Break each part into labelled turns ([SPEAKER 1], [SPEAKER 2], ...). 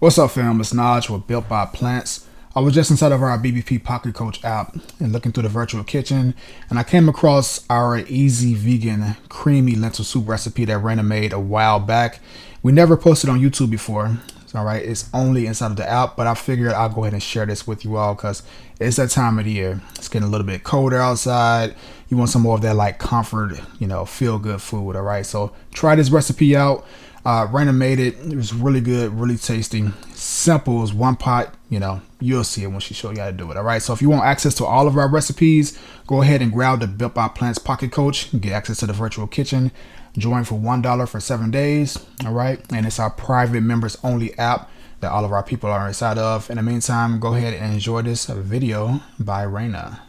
[SPEAKER 1] What's up, fam? It's Naj with Built by Plants. I was just inside of our BBP Pocket Coach app and looking through the virtual kitchen, and I came across our easy vegan creamy lentil soup recipe that Reina made a while back. We never posted on YouTube before, all right? It's only inside of the app, but I figured I'll go ahead and share this with you all because it's that time of the year. It's getting a little bit colder outside. You want some more of that like comfort, feel good food, all right? So try this recipe out. Reina made it. It was really good, really tasty. Simple as one pot. You'll see it when she show you how to do it. All right. So if you want access to all of our recipes, go ahead and grab the Built by Plants Pocket Coach. Get access to the virtual kitchen. Join for $1 for 7 days. All right. And it's our private members only app that all of our people are inside of. In the meantime, go ahead and enjoy this video by Reina.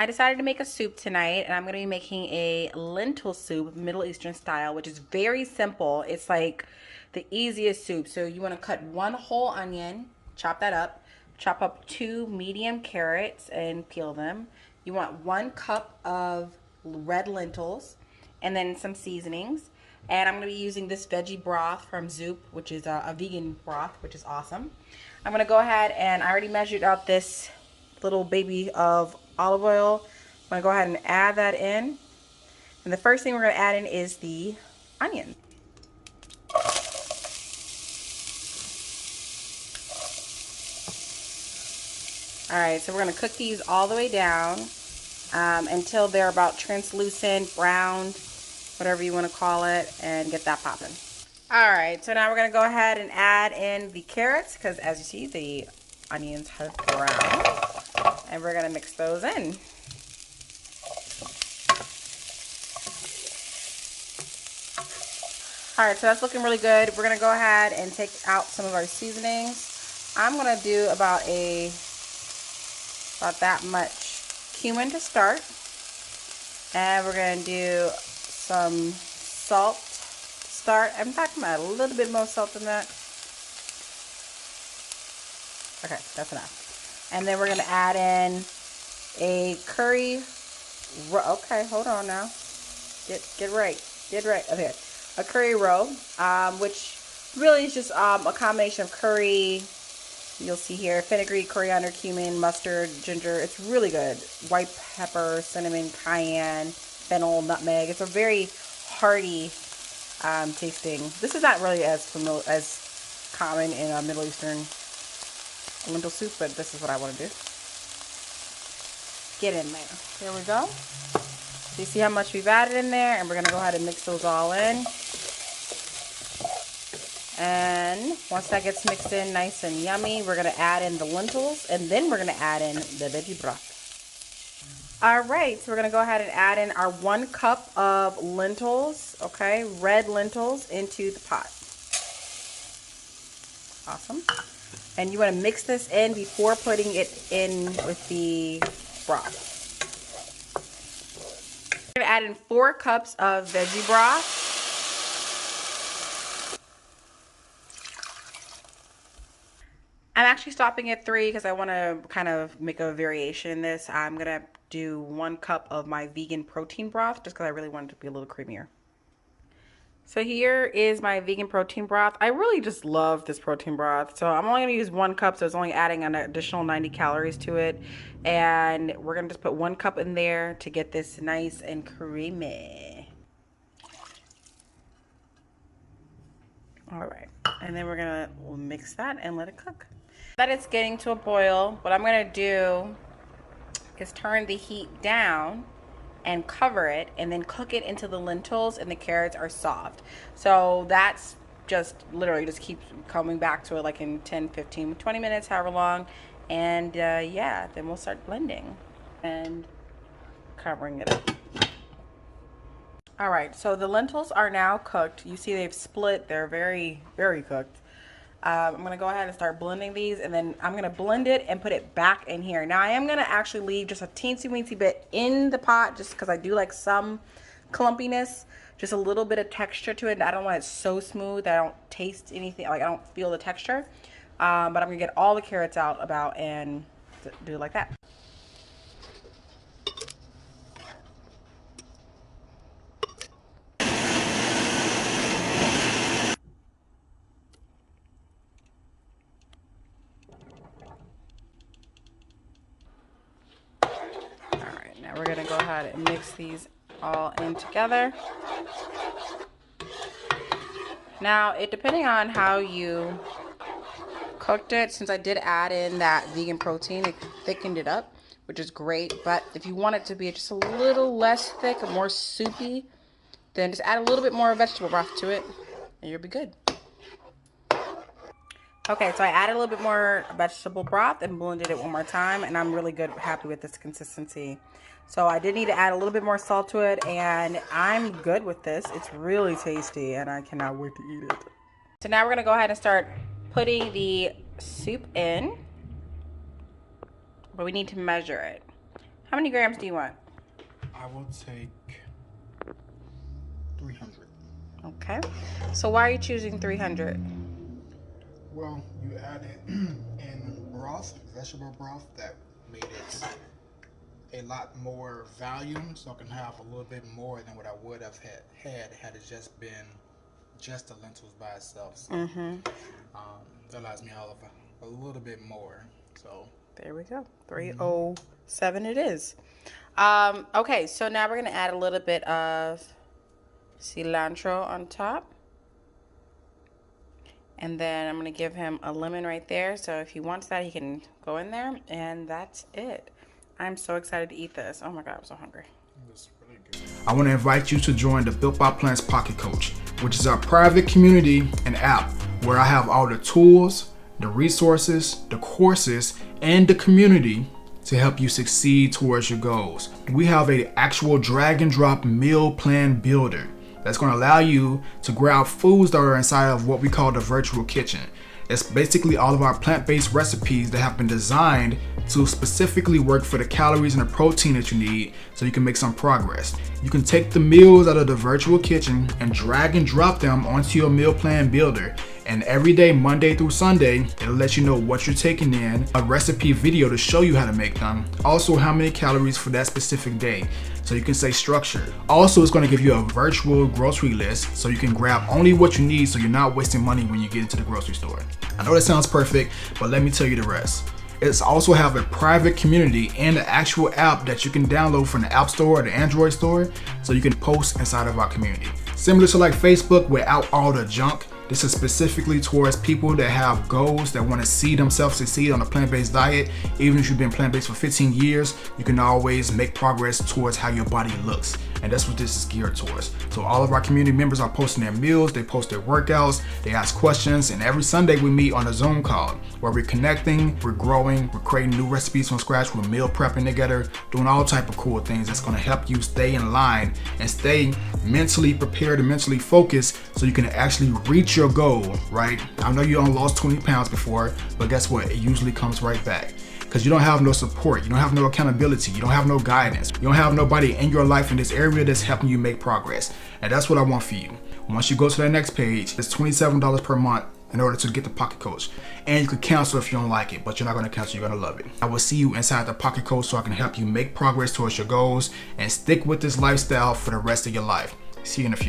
[SPEAKER 2] I decided to make a soup tonight, and I'm going to be making a lentil soup, Middle Eastern style, which is very simple. It's like the easiest soup. So you want to cut one whole onion, chop that up, chop up 2 medium carrots and peel them. You want 1 cup of red lentils and then some seasonings. And I'm going to be using this veggie broth from Zoop, which is a vegan broth, which is awesome. I'm going to go ahead and I already measured out this little baby of olive oil. I'm going to go ahead and add that in. And the first thing we're going to add in is the onion. Alright, so we're going to cook these all the way down until they're about translucent, browned, whatever you want to call it, and get that popping. Alright, so now we're going to go ahead and add in the carrots because as you see, the onions have browned. And we're going to mix those in. Alright, so that's looking really good. We're going to go ahead and take out some of our seasonings. I'm going to do about that much cumin to start. And we're going to do some salt to start. In fact, I'm going to add a little bit more salt than that. Okay, that's enough. And then we're going to add in a curry. Okay, hold on now. Get right. Okay, a curry roll, which really is just a combination of curry. You'll see here fenugreek, coriander, cumin, mustard, ginger. It's really good. White pepper, cinnamon, cayenne, fennel, nutmeg. It's a very hearty tasting. This is not really as common in a Middle Eastern lentil soup, but this is what I want to do. Get in there. Here we go. So you see how much we've added in there, and we're going to go ahead and mix those all in. And once that gets mixed in nice and yummy, we're going to add in the lentils, and then we're going to add in the veggie broth. Alright, so we're going to go ahead and add in our 1 cup of lentils, okay, red lentils into the pot. Awesome. And you want to mix this in before putting it in with the broth. We're going to add in 4 cups of veggie broth. I'm actually stopping at 3 because I want to kind of make a variation in this. I'm going to do 1 cup of my vegan protein broth just because I really want it to be a little creamier. So here is my vegan protein broth. I really just love this protein broth. So I'm only going to use 1 cup, so it's only adding an additional 90 calories to it. And we're going to just put 1 cup in there to get this nice and creamy. All right. And then we'll mix that and let it cook. That it's getting to a boil, what I'm going to do is turn the heat down and cover it and then cook it until the lentils and the carrots are soft. So that's just literally just keep coming back to it like in 10, 15, 20 minutes, however long. And yeah, then we'll start blending and covering it up. All right, so the lentils are now cooked. You see they've split. They're very, very cooked. I'm going to go ahead and start blending these, and then I'm going to blend it and put it back in here. Now I am going to actually leave just a teensy-weensy bit in the pot just because I do like some clumpiness, just a little bit of texture to it. I don't want it so smooth that I don't taste anything, like I don't feel the texture. But I'm going to get all the carrots out and do it like that. We're gonna go ahead and mix these all in together. Now, depending on how you cooked it, since I did add in that vegan protein, it thickened it up, which is great. But if you want it to be just a little less thick, more soupy, then just add a little bit more vegetable broth to it, and you'll be good. Okay, so I added a little bit more vegetable broth and blended it one more time, and I'm really happy with this consistency. So I did need to add a little bit more salt to it, and I'm good with this. It's really tasty, and I cannot wait to eat it. So now we're gonna go ahead and start putting the soup in, but we need to measure it. How many grams do you want?
[SPEAKER 1] I will take 300.
[SPEAKER 2] Okay, so why are you choosing 300?
[SPEAKER 1] Well, you added in broth, vegetable broth, that made it a lot more volume, so I can have a little bit more than what I would have had it just been just the lentils by itself. So that allows me to have a little bit more. So
[SPEAKER 2] there we go, 307 it is. Okay, so now we're gonna add a little bit of cilantro on top. And then I'm going to give him a lemon right there. So if he wants that, he can go in there. And that's it. I'm so excited to eat this. Oh my God, I'm so hungry.
[SPEAKER 1] Really good. I want to invite you to join the Built by Plants Pocket Coach, which is our private community and app where I have all the tools, the resources, the courses, and the community to help you succeed towards your goals. We have an actual drag and drop meal plan builder that's going to allow you to grab foods that are inside of what we call the virtual kitchen. It's basically all of our plant-based recipes that have been designed to specifically work for the calories and the protein that you need so you can make some progress. You can take the meals out of the virtual kitchen and drag and drop them onto your meal plan builder. And every day, Monday through Sunday, it'll let you know what you're taking in, a recipe video to show you how to make them, also how many calories for that specific day, so you can stay structured. Also, it's going to give you a virtual grocery list so you can grab only what you need so you're not wasting money when you get into the grocery store. I know that sounds perfect, but let me tell you the rest. It's also have a private community and an actual app that you can download from the App Store or the Android store so you can post inside of our community. Similar to like Facebook without all the junk, this is specifically towards people that have goals that want to see themselves succeed on a plant-based diet. Even if you've been plant-based for 15 years, you can always make progress towards how your body looks. And that's what this is geared towards. So all of our community members are posting their meals, they post their workouts, they ask questions, and every Sunday we meet on a Zoom call where we're connecting, we're growing, we're creating new recipes from scratch, we're meal prepping together, doing all type of cool things that's going to help you stay in line and stay mentally prepared and mentally focused so you can actually reach your goal, right? I know you only lost 20 pounds before, but guess what? It usually comes right back. Because you don't have no support, you don't have no accountability, you don't have no guidance, you don't have nobody in your life in this area that's helping you make progress. And that's what I want for you. Once you go to that next page, it's $27 per month in order to get the Pocket Coach. And you can cancel if you don't like it, but you're not going to cancel, you're going to love it. I will see you inside the Pocket Coach so I can help you make progress towards your goals and stick with this lifestyle for the rest of your life. See you in a few.